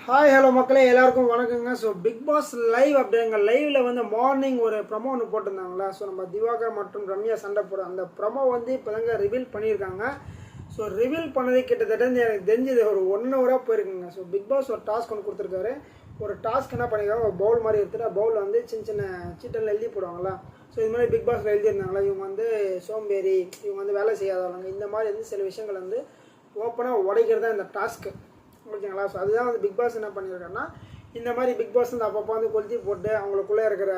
Hi hello மக்களே எல்லாருக்கும் வணக்கங்க. ஸோ பிக் பாஸ் லைவ் அப்படிங்க லைவில் வந்து மார்னிங் ஒரு ப்ரமோ ஒன்று போட்டிருந்தாங்களா. ஸோ நம்ம திவாகர் மற்றும் ரம்யா சண்டை போடுற அந்த ப்ரமோ வந்து இப்போ தாங்க ரிவீல் பண்ணியிருக்காங்க. ஸோ ரிவீல் பண்ணது கிட்டத்தட்ட எனக்கு தெரிஞ்சது ஒரு 1 ஹவராக போயிருக்குங்க. ஸோ பிக் பாஸ் ஒரு டாஸ்க் ஒன்று கொடுத்துருக்காரு. ஒரு டாஸ்க் என்ன பண்ணியிருக்காங்க, ஒரு பவுல் மாதிரி எடுத்துகிட்டு பவுலில் வந்து சின்ன சின்ன சீட்டெல்லாம் எழுதி போடுவாங்களா. ஸோ இது மாதிரி பிக் பாஸில் எழுதியிருந்தாங்களா, இவங்க வந்து சோம்பேறி, இவங்க வந்து வேலை செய்யாதவங்க, இந்த மாதிரி வந்து சில விஷயங்கள் வந்து ஓப்பனாக உடைக்கிறது தான் இந்த டாஸ்க்கு. ஓகேங்களா. ஸோ அதுதான் வந்து பிக் பாஸ் என்ன பண்ணியிருக்காருன்னா, இந்த மாதிரி பிக் பாஸ் வந்து அப்பப்போ வந்து கொளுத்தி போட்டு அவங்களுக்குள்ளே இருக்கிற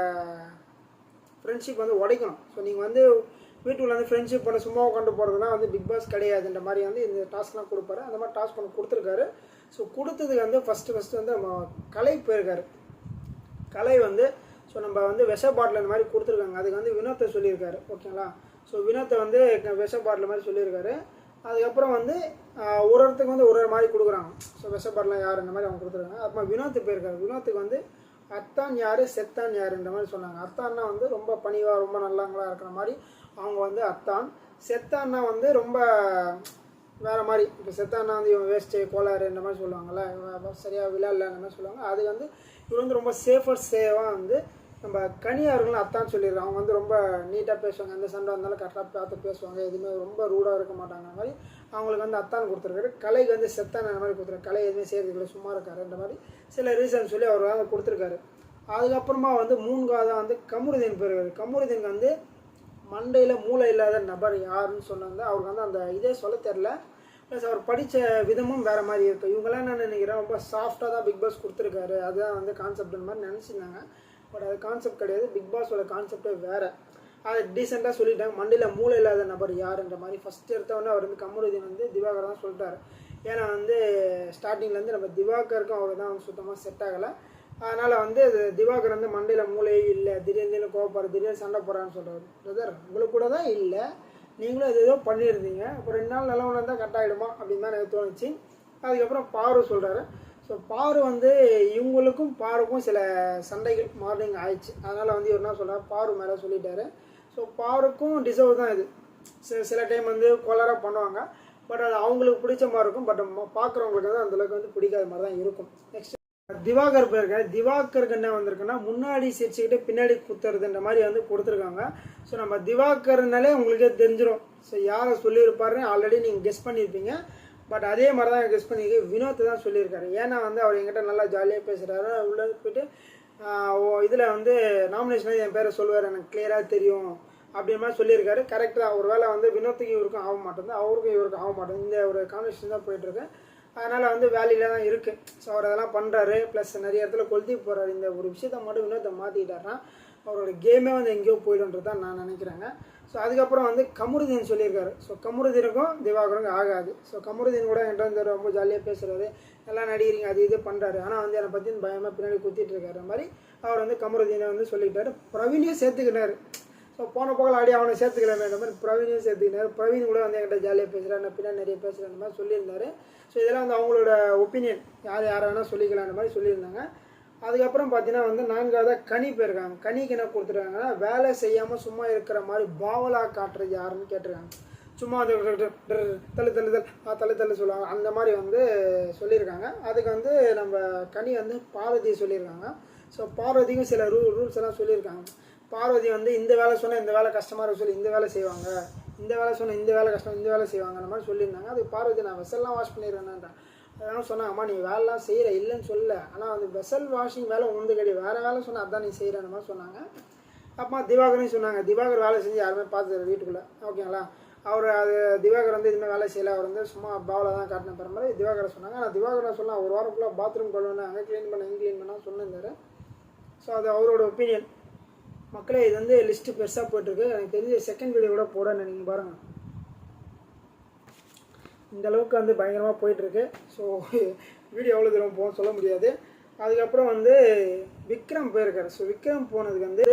ஃப்ரெண்ட்ஷிப் வந்து உடைக்கணும். ஸோ நீங்கள் வந்து வீட்டுக்குள்ள வந்து ஃப்ரெண்ட்ஷிப் பண்ண சும்மா உட்காந்து போகிறது தான் வந்து பிக் பாஸ் கிடையாதுன்ற மாதிரி வந்து இந்த டாஸ்க்லாம் கொடுப்பாரு. அந்த மாதிரி டாஸ்க் ஒன்று கொடுத்துருக்காரு. ஸோ கொடுத்ததுக்கு வந்து ஃபஸ்ட்டு வந்து நம்ம கலை போயிருக்காரு. கலை வந்து ஸோ நம்ம வந்து விஷ பாட்டில் இந்த மாதிரி கொடுத்துருக்காங்க. அதுக்கு வந்து வினோத்தை சொல்லியிருக்காரு. ஓகேங்களா. ஸோ வினோத்தை வந்து விஷ பாட்டில் மாதிரி சொல்லியிருக்காரு. அதுக்கப்புறம் வந்து ஒரு இடத்துக்கு வந்து ஒரு மாதிரி கொடுக்குறாங்க. ஸோ விஷப்பாடலாம் யார் இந்த மாதிரி அவங்க கொடுத்துருக்காங்க. அப்புறமா வினோத்து போயிருக்காரு. வினோத்துக்கு வந்து அத்தான் யார் செத்தான் யாருன்ற மாதிரி சொன்னாங்க. அத்தான்னா வந்து ரொம்ப பணிவாக ரொம்ப நல்லவங்களா இருக்கிற மாதிரி அவங்க வந்து அத்தான். செத்தான்னா வந்து ரொம்ப வேறு மாதிரி. இப்போ செத்தான்னா வந்து இவன் வேஸ்ட்டு கோளாறு இந்த மாதிரி சொல்லுவாங்கள்ல, சரியாக விளையாடல இந்த மாதிரி சொல்லுவாங்க. அது வந்து இவர் வந்து ரொம்ப சேவாக வந்து நம்ம கனியார்களும் அத்தான் சொல்லியிருக்காங்க. அவங்க வந்து ரொம்ப நீட்டாக பேசுவாங்க. எந்த சண்டை வந்தாலும் கரெக்டாக பார்த்து பேசுவாங்க. எதுவுமே ரொம்ப ரூடாக இருக்க மாட்டாங்க. அந்த மாதிரி அவங்களுக்கு வந்து அத்தான் கொடுத்துருக்காரு. கலைக்கு வந்து செத்தான அந்த மாதிரி கொடுத்துருக்காரு. கலை எதுவுமே செய்யறதுக்குள்ள சும்மா இருக்காரு இந்த மாதிரி சில ரீசன் சொல்லி அவர் வந்து கொடுத்துருக்காரு. அதுக்கப்புறமா வந்து 3வது வந்து கமருதீன் போயிருக்காரு. கமருதீன் வந்து மண்டையில் மூளை இல்லாத நபர் யாருன்னு சொன்னாங்க. அவருக்கு வந்து அந்த இதே சொல்ல தெரில. ப்ளஸ் அவர் படித்த விதமும் வேறு மாதிரி இருக்குது. இவங்கெல்லாம் என்ன நினைக்கிறேன், ரொம்ப சாஃப்டாக தான் பிக் பாஸ் கொடுத்துருக்காரு, அதுதான் வந்து கான்செப்ட்ன்ற மாதிரி நினச்சிருந்தாங்க. பட் அது கான்செப்ட் கிடையாது. பிக் பாஸோட கான்செப்டே வேறு. அதை டீசெண்டாக சொல்லிட்டாங்க. மண்டியில் மூளை இல்லாத நபர் யாருன்ற மாதிரி ஃபஸ்ட்டு எடுத்தவொடனே அவர் வந்து கமருதீன் வந்து திவாகர் தான் சொல்லிட்டாரு. ஏன்னா வந்து ஸ்டார்டிங்லேருந்து நம்ம திவாகருக்கும் அவர் தான் வந்து சுத்தமாக செட் ஆகலை. அதனால் வந்து திவாகர் வந்து மண்டையில் மூளையே இல்லை, திடீர்னு கோவப்படுற, திடீர்னு சண்டை போடுறான்னு சொல்கிறார். பிரதர் உங்களுக்கு கூட தான் இல்லை, நீங்களும் அது ஏதோ பண்ணியிருந்தீங்க, இப்போ 2 நாள் நல்லவனாக இருந்தால் கட் ஆகிடுமா அப்படின்னு தான் எனக்கு தோணுச்சு. அதுக்கப்புறம் பாரு சொல்கிறாரு. ஸோ பாரு வந்து இவங்களுக்கும் பாருக்கும் சில சண்டைகள் மார்னிங் ஆயிடுச்சு. அதனால் வந்து இவர் என்ன சொல்கிறார், பாரு மேலே சொல்லிட்டாரு. ஸோ பாருக்கும் டிசர்வ் தான் இது. சில டைம் வந்து கொலராக பண்ணுவாங்க. பட் அது அவங்களுக்கு பிடிச்ச மாதிரி இருக்கும். பட் பார்க்குறவங்களுக்கு வந்து அந்தளவுக்கு வந்து பிடிக்காத மாதிரி தான் இருக்கும். நெக்ஸ்ட் திவாகர் போயிருக்காரு. திவாகருக்கு என்ன வந்திருக்குன்னா, முன்னாடி சிரிச்சுக்கிட்டு பின்னாடி குத்துறதுன்ற மாதிரி வந்து கொடுத்துருக்காங்க. ஸோ நம்ம திவாகர்னாலே உங்களுக்கே தெரிஞ்சிடும். ஸோ யாரை சொல்லியிருப்பாருன்னு ஆல்ரெடி நீங்கள் கெஸ் பண்ணியிருப்பீங்க. பட் அதே மாதிரி தான் கெஸ் பண்ணிக்க வினோத்தை தான் சொல்லியிருக்காரு. ஏன்னா வந்து அவர் என்கிட்ட நல்லா ஜாலியாக பேசுகிறாரு. உள்ளே போய்ட்டு இதில் வந்து நாமினேஷன் என் பேரை சொல்லுவார், எனக்கு கிளியராக தெரியும் அப்படின்ற மாதிரி சொல்லியிருக்காரு. கரெக்டாக ஒரு வேளை வந்து வினோத்துக்கு இவருக்கும் ஆக மாட்டேங்குது, அவருக்கும் இவருக்கும் ஆக மாட்டேங்குது. இந்த ஒரு கான்வர்சேஷன் தான் போயிட்டுருக்கு. அதனால் வந்து வேலையில் தான் இருக்குது. ஸோ அவர் அதெல்லாம் பண்ணுறாரு. ப்ளஸ் நிறைய இடத்துல கொளுத்தி போகிறாரு. இந்த ஒரு விஷயத்த மட்டும் வினோத்தை மாற்றிக்கிட்டாருன்னா அவரோட கேமே வந்து எங்கேயோ போய்டுன்றது தான் நான் நினைக்கிறேங்க. ஸோ அதுக்கப்புறம் வந்து கமருதீன் சொல்லியிருக்காரு. ஸோ கமருதீனுக்கும் திவாகருக்கும் ஆகாது. ஸோ கமருதீன் கூட என்கிட்ட வந்து ரொம்ப ஜாலியாக பேசுகிறாரு, எல்லாம் நடிக்கிறீங்க அது இது பண்ணுறாரு, ஆனால் வந்து என்னை பற்றி பயமாக பின்னாடி குத்திட்டு இருக்காரு மாதிரி அவர் வந்து கமருதீனை வந்து சொல்லிக்கிட்டாரு. பிரவீனையும் சேர்த்துக்கினார். ஸோ போன போகல ஆடி அவனை சேர்த்துக்கலாமேன்ற மாதிரி பிரவீனையும் சேர்த்துக்கினார். பிரவீன் கூட வந்து என்கிட்ட ஜாலியாக பேசுகிறார், நான் பின்னாடி நிறைய பேசுகிறேன் மாதிரி சொல்லியிருந்தாரு. ஸோ இதெல்லாம் வந்து அவங்களோட ஒப்பீனியன், யாரை வேணால் சொல்லிக்கலான்ற மாதிரி சொல்லியிருந்தாங்க. அதுக்கப்புறம் பார்த்தீங்கன்னா வந்து 4வது கனி போயிருக்காங்க. கனிக்கு என்ன கொடுத்துருக்காங்கன்னா, வேலை செய்யாமல் சும்மா இருக்கிற மாதிரி பாவலாக காட்டுறது யாருன்னு கேட்டிருக்காங்க. சும்மா அது தள்ளு சொல்லுவாங்க, அந்த மாதிரி வந்து சொல்லியிருக்காங்க. அதுக்கு வந்து நம்ம கனி வந்து பார்வதி சொல்லியிருக்காங்க. ஸோ பார்வதிக்கும் சில ரூல்ஸ் எல்லாம் சொல்லியிருக்காங்க. பார்வதி வந்து இந்த வேலை சொன்னால் இந்த வேலை கஷ்டமாக இருக்க சொல்லி இந்த வேலை செய்வாங்க, இந்த வேலை சொன்னால் இந்த வேலை கஷ்டம் இந்த வேலை செய்வாங்க அந்த மாதிரி சொல்லியிருந்தாங்க. அதுக்கு பார்வதி நான் வெசல்லாம் வாஷ் பண்ணிடுவேன்னுன்றேன். அதனால் சொன்னாங்கம்மா நீ வேலைலாம் செய்கிற இல்லைன்னு சொல்ல, ஆனால் வந்து வெசல் வாஷிங் வேலை உண்டு கிடையாது, வேறு வேலை சொன்னால் அதான் நீ செய்கிறன்ற மாதிரி சொன்னாங்க. அப்புறமா திவாகரையும் சொன்னாங்க, திவாகர் வேலை செஞ்சு யாருமே பார்த்துரு வீட்டுக்குள்ளே. ஓகேங்களா. அவர் அது திவாகர் வந்து இதுமாதிரி வேலை செய்யலை, அவர் வந்து சும்மா பாவில் தான் காட்டின பெற மாதிரி திவாகரை சொன்னாங்க. ஆனால் திவாகரை சொன்னால் ஒரு வாரம் ஃபுல்லாக பாத்ரூம் கழுவுன்னு அங்கே க்ளீன் பண்ண இங்கே க்ளீன் பண்ணால் சொன்னிருந்தார். ஸோ அது அவரோட ஒப்பீனியன். மக்களே இது வந்து லிஸ்ட்டு பெருசாக போய்ட்டுருக்கு. எனக்கு தெரிஞ்ச செகண்ட் வீடியோ கூட போடன்னு நீங்கள் பாருங்கள். இந்த அளவுக்கு வந்து பயங்கரமாக போயிட்டுருக்கு. ஸோ வீடியோ எவ்வளோ தூரம் போகும் சொல்ல முடியாது. அதுக்கப்புறம் வந்து விக்ரம் போயிருக்காரு. ஸோ விக்ரம் போனதுக்கு வந்து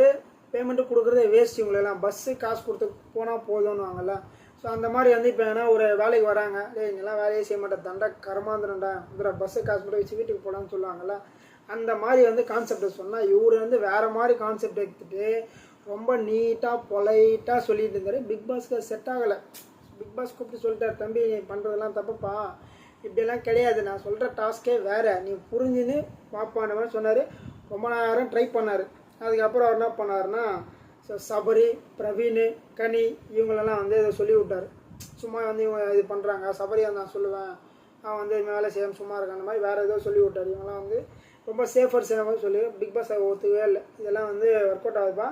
பேமெண்ட்டு கொடுக்குறதே வேஸ்ட். இவங்களெல்லாம் பஸ்ஸு காசு கொடுத்து போனால் போதும்னு வாங்கல. ஸோ அந்த மாதிரி வந்து இப்போ ஏன்னா ஒரு வேலைக்கு வராங்க, இங்கெல்லாம் வேலையே செய்ய மாட்டேன், தண்டா கர்மாந்திரண்டா இதில் பஸ்ஸு காசு மட்டும் வச்சு வீட்டுக்கு போகலான்னு சொல்லுவாங்கள்ல. அந்த மாதிரி வந்து கான்செப்டை சொன்னால் இவர் வந்து வேறு மாதிரி கான்செப்ட் எடுத்துகிட்டு ரொம்ப நீட்டாக பொலைட்டாக சொல்லிட்டு இருந்தார். பிக் பாஸ்க்கு செட் ஆகலை. பிக் பாஸ் கூப்பிட்டு சொல்லிட்டார், தம்பி நீ பண்ணுறதெல்லாம் தப்புப்பா, இப்படியெல்லாம் கிடையாது, நான் சொல்கிற டாஸ்க்கே வேறு, நீ புரிஞ்சுன்னு பார்ப்பான்ற மாதிரி சொன்னார். ரொம்ப நேரம் ட்ரை பண்ணார். அதுக்கப்புறம் அவர் என்ன பண்ணாருன்னா சபரி, பிரவீன், கனி இவங்களெல்லாம் வந்து இதை சொல்லி விட்டார். சும்மா வந்து இவங்க இது பண்ணுறாங்க, சபரியை நான் சொல்லுவேன், அவன் வந்து வேலை செய்யாமல் சும்மா இருக்கான், அந்த மாதிரி வேறு ஏதோ சொல்லி விட்டார். இவங்களாம் வந்து ரொம்ப சேஃபர் சொல்லி பிக் பாஸ் ஒத்துக்கவே இல்லை, இதெல்லாம் வந்து ஒர்க் அவுட் ஆகுதுப்பா,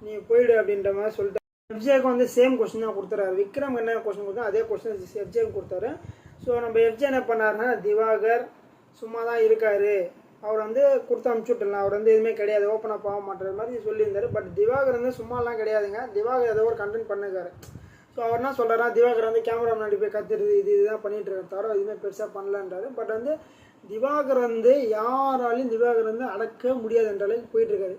நீ போயிடு அப்படின்ற மாதிரி சொல்லிட்டு எஃப்ஜேக்கு வந்து சேம் கொஸ்டின் தான் கொடுத்துறாரு. விக்ரம் என்ன கொஸ்டின் கொடுத்தா அதே கொஸ்டின் எஃப்ஜேக்கு கொடுத்தாரு. ஸோ நம்ம எஃப்ஜே என்ன பண்ணாருன்னா திவாகர் சும்மா தான் இருக்கார், அவர் வந்து கொடுத்து அனுப்பிச்சுட்டுலாம், அவர் வந்து எதுவுமே கிடையாது, ஓப்பனாக போக மாட்டேற மாதிரி சொல்லியிருந்தார். பட் திவாகர் வந்து சும்மாலாம் கிடையாதுங்க, திவாகர் ஏதோ ஒரு கண்டென்ட் பண்ணிருக்காரு. ஸோ அவர் என்ன சொல்கிறாரா, திவாகர் வந்து கேமரா முன்னாடி போய் கத்துறது இதுதான் பண்ணிகிட்டு இருக்காரு, தவிர எதுவுமே பெருசாக பண்ணலன்றாரு. பட் வந்து திவாகர் வந்து யாராலையும் திவாகர் வந்து அடக்க முடியாதுன்ற அளவுக்கு போயிட்டுருக்காரு.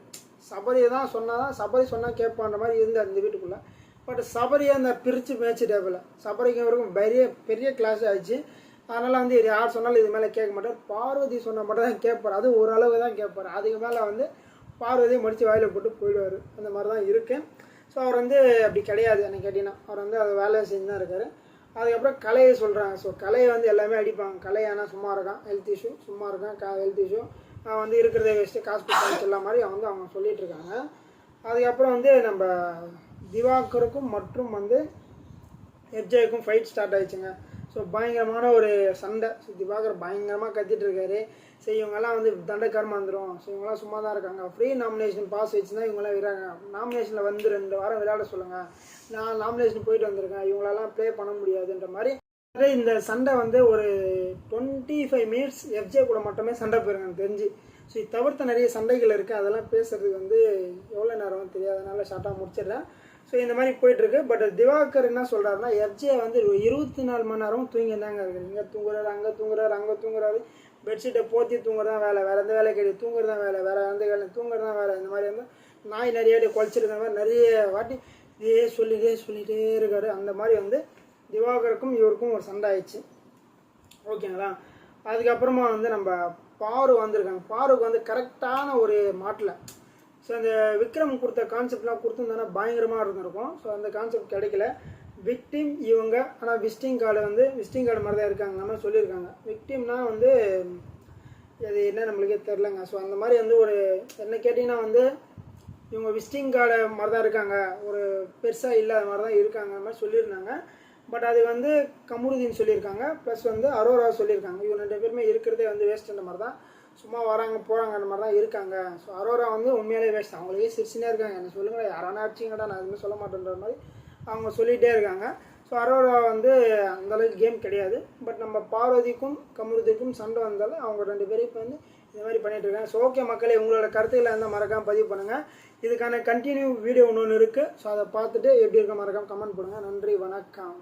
சபரியை தான் சொன்னால் தான் சபரி சொன்னால் கேட்பான்ற மாதிரி இருந்தார் இந்த வீட்டுக்குள்ளே. பட் சபரியை அந்த பிரித்து மேய்ச்சிட்டேபில் சபரிக்கு வரைக்கும் பெரிய கிளாஸ் ஆயிடுச்சு. அதனால் வந்து யார் சொன்னாலும் இது மேலே கேட்க மாட்டார். பார்வதி சொன்னால் மட்டும் தான் கேட்பார், அது ஓரளவு தான் கேட்பார். அதுக்கு மேலே வந்து பார்வதியை மடித்து வாயில் போட்டு போயிடுவார். அந்த மாதிரி தான் இருக்குது. ஸோ அவர் வந்து அப்படி கிடையாது எனக்கு கேட்டிங்கன்னா, அவர் வந்து அதை வேலையை செஞ்சு தான் இருக்கார். அதுக்கப்புறம் கலையை சொல்கிறாங்க. ஸோ கலையை வந்து எல்லாமே அடிப்பாங்க. கலை ஆனால் சும்மா இருக்கான், ஹெல்த் இஷ்யூ சும்மா இருக்கான், ஹெல்த் இஷ்யூ வந்து இருக்கிறத வேஸ்ட்டு காசு கொடுத்து எல்லா மாதிரி வந்து அவங்க சொல்லிகிட்டு இருக்காங்க. அதுக்கப்புறம் வந்து நம்ம திவாகருக்கும் மற்றும் வந்து எஃப்ஜேக்கும் ஃபைட் ஸ்டார்ட் ஆகிடுச்சுங்க. ஸோ பயங்கரமான ஒரு சண்டை. ஸோ திவாகர் பயங்கரமாக கத்திட்டு இருக்காரு. ஸோ இவங்கெல்லாம் வந்து தண்டக்கரமாக வந்துடும், ஸோ இவங்கெல்லாம் சும்மா தான் இருக்காங்க, ஃப்ரீ நாமினேஷன் பாஸ் வச்சு தான் இவங்களாம் விடுறாங்க, நாமினேஷனில் வந்து 2 வாரம் விளையாட சொல்லுங்கள், நான் நாமினேஷன் போயிட்டு வந்திருக்கேன், இவங்களெல்லாம் ப்ளே பண்ண முடியாதுன்ற மாதிரி இந்த சண்டை வந்து ஒரு 25 மினிட்ஸ் எஃப்ஜே கூட மட்டுமே சண்டை போயிருங்க எனக்கு தெரிஞ்சு. ஸோ இது தவிர்த்த நிறைய சண்டைகள் இருக்குது, அதெல்லாம் பேசுறதுக்கு வந்து எவ்வளோ நேரம் தெரியாது, அதனால ஷார்ட்டாக முடிச்சிடுறேன். ஸோ இந்த மாதிரி போயிட்டுருக்கு. பட் திவாகர் என்ன சொல்கிறாருன்னா எஃப்ஜே வந்து 24 மணி நேரமும் தூங்கியிருந்தாங்க இருக்குது, இங்கே தூங்குறாரு, அங்கே தூங்குறாரு, அங்கே தூங்குறாரு, பெட்ஷீட்டை போற்றி தூங்குறதான் வேலை, வேறு எந்த வேலை கிடையாது, தூங்குறது தான் வேலை, வேறு எந்த வேலை தூங்குறது தான் வேலை. இந்த மாதிரி வந்து நாய் நிறைய குழச்சிருக்க மாதிரி நிறைய வாட்டி இதே சொல்லிகிட்டே இருக்காரு. அந்த மாதிரி வந்து திவாகருக்கும் இவருக்கும் ஒரு சண்டை ஆயிடுச்சு. ஓகேங்களா. அதுக்கப்புறமா வந்து நம்ம பாரு வந்திருக்காங்க. பாருக்கு வந்து கரெக்டான ஒரு மாட்டில் ஸோ அந்த விக்ரம் கொடுத்த கான்செப்ட்லாம் கொடுத்துருந்தானா பயங்கரமாக இருந்திருக்கும். ஸோ அந்த கான்செப்ட் கிடைக்கல. விக்டிம் இவங்க, ஆனால் விசிட்டிங் கார்டு மாதிரி தான் இருக்காங்க, நம்ம சொல்லியிருக்காங்க. விக்டிம்னா வந்து அது என்ன நம்மளுக்கே தெரிலங்க. ஸோ அந்த மாதிரி வந்து ஒரு என்ன கேட்டிங்கன்னா வந்து இவங்க விசிட்டிங் கார்டு மாதிரி தான் இருக்காங்க, ஒரு பெருசாக இல்லாத மாதிரி தான் இருக்காங்க அந்த மாதிரி சொல்லியிருந்தாங்க. பட் அது வந்து கமருதீன் சொல்லியிருக்காங்க, ப்ளஸ் வந்து அரோரா சொல்லியிருக்காங்க. இவங்க 2 பேருமே இருக்கிறதே வந்து வேஸ்ட்டுன்ற மாதிரி தான், சும்மா வராங்க போகிறாங்க அந்த மாதிரி தான் இருக்காங்க. ஸோ அரோரா வந்து உண்மையிலே வேஸ்ட், அவங்களே சிரிச்சுனே இருக்காங்க, என்ன சொல்லுங்கள் யாரானா அடிச்சிங்கடா, நான் எதுவுமே சொல்ல மாட்டேன்ற மாதிரி அவங்க சொல்லிகிட்டே இருக்காங்க. ஸோ அரோரா வந்து அந்தளவுக்கு கேம் கிடையாது. பட் நம்ம பார்வதிக்கும் கமருதீனுக்கும் சண்டை வந்தாலும் அவங்க 2 பேரும் இப்போ வந்து இந்த மாதிரி பண்ணிகிட்டு இருக்காங்க. ஸோ ஓகே மக்களே, உங்களோட கருத்துக்களை இருந்தால் மறக்காமல் பதிவு பண்ணுங்கள். இதுக்கான கண்டினியூ வீடியோ ஒன்று இருக்குது. ஸோ அதை பார்த்துட்டு எப்படி இருக்க மறக்காமல் கமெண்ட் பண்ணுங்கள். நன்றி, வணக்கம்.